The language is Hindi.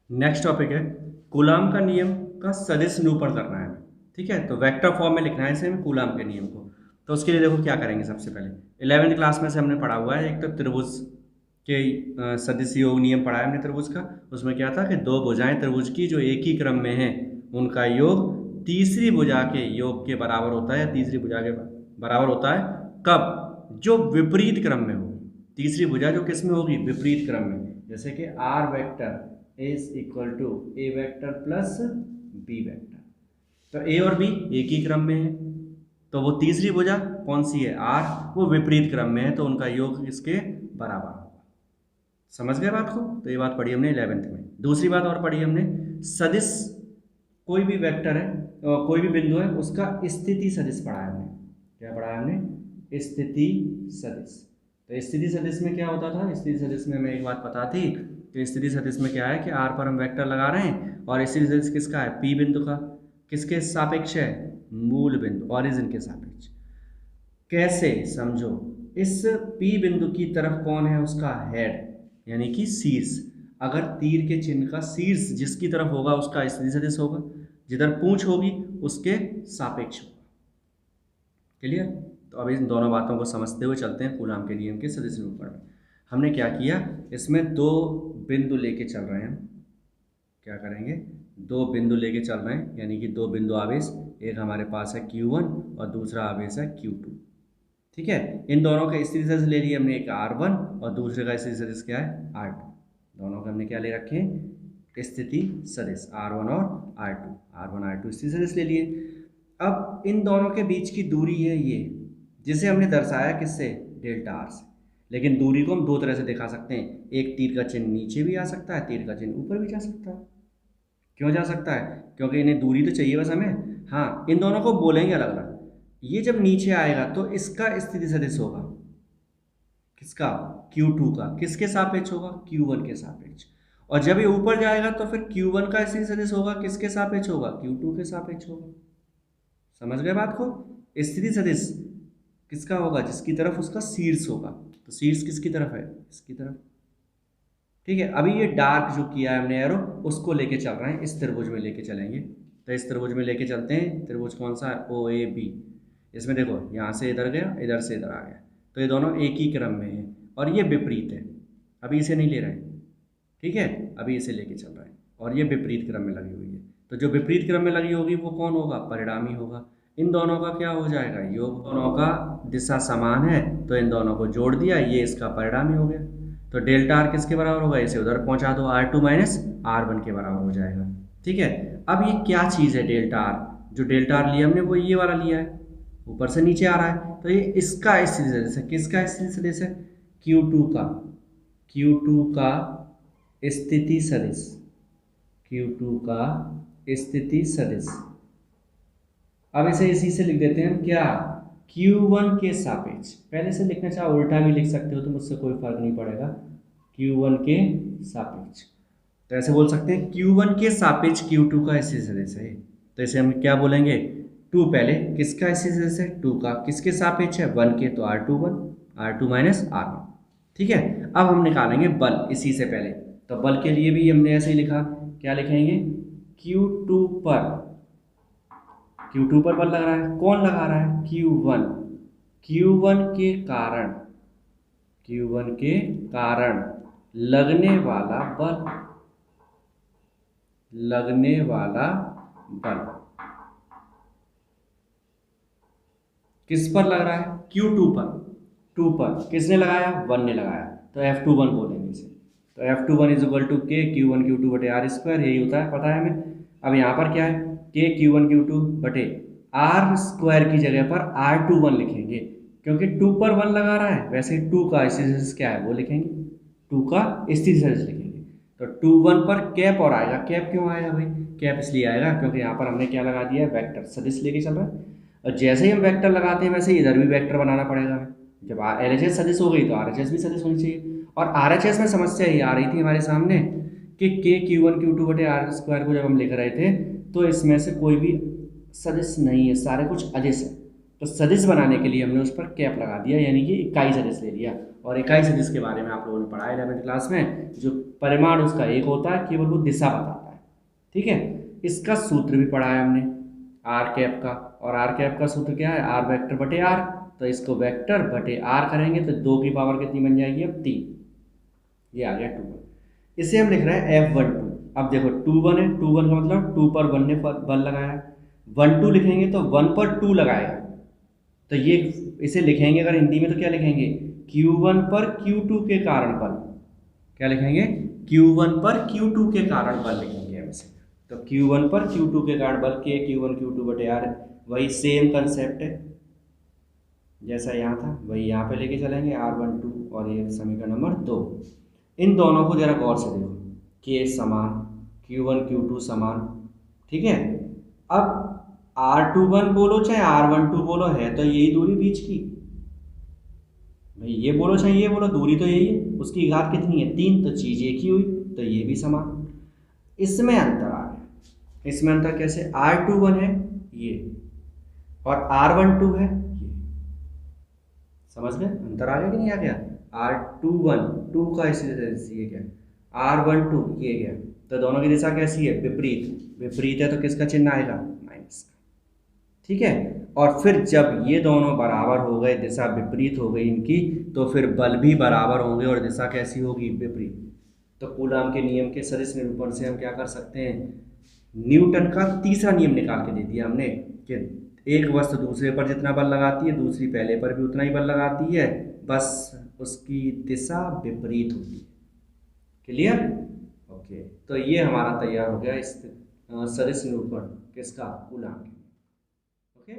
नेक्स्ट टॉपिक है कूलाम का नियम का सदिश निरूपण करना है हमें। ठीक है, तो वेक्टर फॉर्म में लिखना है इसे हमें कूलाम के नियम को। तो उसके लिए देखो क्या करेंगे। सबसे पहले 11वीं क्लास में से हमने पढ़ा हुआ है, एक तो त्रिभुज के सदिश योग नियम पढ़ा है हमने त्रिभुज का। उसमें क्या था कि दो भुजाएं त्रिभुज की जो एक ही क्रम में हैं उनका योग तीसरी भुजा के योग के बराबर होता है, तीसरी भुजा के बराबर होता है। कब? जो विपरीत क्रम में होगी। तीसरी भुजा जो किस में होगी? विपरीत क्रम में। जैसे कि R vector is equal to A vector plus B vector. तो ए और बी एक ही क्रम में है, तो वो तीसरी भुजा कौन सी है? आर, वो विपरीत क्रम में है, तो उनका योग इसके बराबर होगा। समझ गए बात को? तो ये बात पढ़ी हमने 11वीं में। दूसरी बात और पढ़ी हमने, सदिश कोई भी वेक्टर है कोई भी बिंदु है उसका स्थिति सदिश पढ़ा है हमने। क्या पढ़ा है हमने? स्थिति सदिश। तो स्थिति सदिश में क्या होता था? स्थिति सदिश में हमें एक बात पता थी कि स्थिति सदिश में क्या है कि आर पर हम वेक्टर लगा रहे हैं और स्थिति सदिश किसका है? पी बिंदु का। किसके सापेक्ष है? मूल बिंदु, ऑरिजिन के सापेक्ष। कैसे? समझो, इस पी बिंदु की तरफ कौन है? उसका हेड यानी कि शीर्ष। अगर तीर के चिन्ह का शीर्ष जिसकी तरफ होगा उसका स्थिति सदिश होगा, जिधर पूंछ होगी उसके सापेक्ष होगा। क्लियर? तो अब इन दोनों बातों को समझते हुए चलते हैं कूलाम के नियम के सदिश निरूपण में। हमने क्या किया, इसमें दो बिंदु लेके चल रहे हैं हम। क्या करेंगे? दो बिंदु लेके चल रहे हैं, यानी कि दो बिंदु आवेश, एक हमारे पास है Q1 और दूसरा आवेश है Q2। ठीक है, इन दोनों का स्थिति सदिश ले लिए हमने, एक R1 और दूसरे का स्थिति सदिश क्या है? R2। दोनों का हमने क्या ले रखे हैं? स्थिति सदिश R1 और R2। R1 R2 स्थिति सदिश ले लिए। अब इन दोनों के बीच की दूरी है ये, जिसे हमने दर्शाया किससे? डेल्टा आर से। लेकिन दूरी को हम दो तरह से दिखा सकते हैं, एक तीर का चिन्ह नीचे भी आ सकता है, तीर का चिन्ह ऊपर भी जा सकता है। क्यों जा सकता है? क्योंकि इन्हें दूरी तो चाहिए बस हमें। हाँ, इन दोनों को बोलेंगे अलग अलग। ये जब नीचे आएगा तो इसका स्थिति सदिश होगा किसका? Q2 का। किसके सापेक्ष होगा? Q1 के सापेक्ष। और जब ये ऊपर जाएगा तो फिर Q1 का स्थिति सदिश होगा किसके सापेक्ष होगा? Q2 के सापेक्ष होगा। समझ गए बात को? स्थिति सदिश किसका होगा? जिसकी तरफ उसका शीर्ष होगा। तो शीर्ष किसकी तरफ है? इसकी तरफ। ठीक है, अभी ये डार्क जो किया है हमने एरो, उसको लेके चल रहे हैं, इस त्रिभुज में लेके चलेंगे। तो इस त्रिभुज में लेके चलते हैं। त्रिभुज कौन सा है? OAB। इसमें देखो, यहाँ से इधर गया, इधर से इधर आ गया, तो ये दोनों एक ही क्रम में हैं और ये विपरीत है। अभी इसे नहीं ले रहे हैं, ठीक है, अभी इसे लेके चल रहे हैं और ये विपरीत क्रम में लगी हुई है। तो जो विपरीत क्रम में लगी होगी वो कौन होगा? परिणामी होगा। इन दोनों का क्या हो जाएगा? योग। दोनों का दिशा समान है तो इन दोनों को जोड़ दिया, ये इसका परिणामी हो गया। तो डेल्टा आर किसके बराबर होगा? इसे उधर पहुंचा दो, R2 माइनस R1 के बराबर हो जाएगा। ठीक है, अब ये क्या चीज़ है डेल्टा आर? जो डेल्टा आर लिया हमने वो ये वाला लिया है, ऊपर से नीचे आ रहा है, तो ये इसका स्थिति सदिश है। किसका स्थिति सदिश है? Q2 का। Q2 का स्थिति सदिश। Q2 का स्थिति सदिश। अब इसे इसी से लिख देते हैं हम, क्या? Q1 के सापेक्ष। पहले से लिखना चाहे उल्टा भी लिख सकते हो तो मुझसे कोई फर्क नहीं पड़ेगा। Q1 के सापेक्ष, तो ऐसे बोल सकते हैं Q1 के सापेक्ष Q2 का स्थिति सदिश है। तो इसे हम क्या बोलेंगे? 2। पहले किसका स्थिति सदिश है? 2 का। किसके सापेक्ष है? 1 के, तो R2 R2 माइनस R1। ठीक है, अब हम निकालेंगे बल इसी से पहले। तो बल के लिए भी हमने ऐसे ही लिखा। क्या लिखेंगे? Q2 पर बल लग रहा है। कौन लगा रहा है? Q1। Q1 के कारण, Q1 के कारण लगने वाला बल, लगने वाला बल किस पर लग रहा है? Q2 पर। 2 पर किसने लगाया? 1 ने लगाया, तो F21 बोलेंगे इसे। तो F21 is equal to K Q1 Q2 बटे R स्क्वायर, यही होता है, पता है हमें। अब यहाँ पर क्या है? K Q1 Q2 बटे R स्क्वायर की जगह पर R21 लिखेंगे, क्योंकि 2 पर 1 लगा रहा है। वैसे 2 का स्थिति सदिश क्या है वो लिखेंगे, 2 का स्थिति सदिश लिखेंगे। तो 2 1 पर कैप और आएगा। कैप क्यों आएगा भाई? कैप इसलिए आएगा क्योंकि यहाँ पर हमने क्या लगा दिया है? वेक्टर सदिश लेके चल रहा है। और जैसे ही हम वेक्टर लगाते हैं वैसे ही इधर भी वेक्टर बनाना पड़ेगा हमें। जब LHS सदिश हो गई तो RHS भी सदिश होनी चाहिए। और RHS में समस्या ये आ रही थी हमारे सामने कि K Q1 Q2 बटे R स्क्वायर को जब हम लिख रहे थे तो इसमें से कोई भी सदिश नहीं है, सारे कुछ अदिश है। तो सदिश बनाने के लिए हमने उस पर कैप लगा दिया, यानी कि इकाई सदिश ले लिया। और इकाई सदिश के बारे में आप लोगों ने पढ़ा है 11वीं क्लास में, जो परिमाण उसका एक होता है, केवल वो दिशा बताता है। ठीक है, इसका सूत्र भी पढ़ा है हमने आर कैप का, और आर कैप का सूत्र क्या है, आर वेक्टर बटे आर। तो इसको वेक्टर बटे आर करेंगे तो 2 की पावर कितनी बन जाएगी, अब 3। ये आ गया 2 इसे हम लिख रहे हैं F12। अब देखो 2 1 है, 2 1 का मतलब 2 पर 1 ने बल लगाया, 1 2 लिखेंगे तो 1 पर 2 लगाएगा। तो ये इसे लिखेंगे अगर हिंदी में तो क्या लिखेंगे, Q1 पर Q2 के कारण बल। क्या लिखेंगे, Q1 पर Q2 के कारण बल लिखेंगे हम इसे। तो Q1 पर Q2 के कारण बल के Q1 Q2 बटे आर, वही सेम कंसेप्ट है जैसा यहाँ था, वही यहाँ पे लेके चलेंगे R12 और ये समीकरण नंबर 2। इन दोनों को जरा गौर से देखो, के समान, Q1 Q2 समान। ठीक है, अब R21 बोलो चाहे R12 बोलो, है तो यही दूरी बीच की, भाई ये बोलो चाहे ये बोलो, दूरी तो यही है। उसकी घात कितनी है, 3, तो चीज एक ही हुई, तो ये भी समान। इसमें अंतर आ गया। इसमें अंतर कैसे, R21 है ये और R12 है ये। समझ गए अंतर आ गया कि नहीं आ गया, R21 2 का इसी तरह से ये क्या, R12 ये क्या, तो दोनों की दिशा कैसी है, विपरीत। विपरीत है तो किसका चिन्ह आएगा, माइनस का। ठीक है, और फिर जब ये दोनों बराबर हो गए, दिशा विपरीत हो गई इनकी, तो फिर बल भी बराबर होंगे और दिशा कैसी होगी, विपरीत। तो कूलाम के नियम के सदिश निरूपण से हम क्या कर सकते हैं, न्यूटन का तीसरा नियम निकाल के दे दिया हमने कि एक वस्तु दूसरे पर जितना बल लगाती है, दूसरी पहले पर भी उतना ही बल लगाती है, बस उसकी दिशा विपरीत होती है। Clear, okay. तो ये हमारा तैयार हो गया इस सदिश निरूपण किसका, कूलाम के। ओके।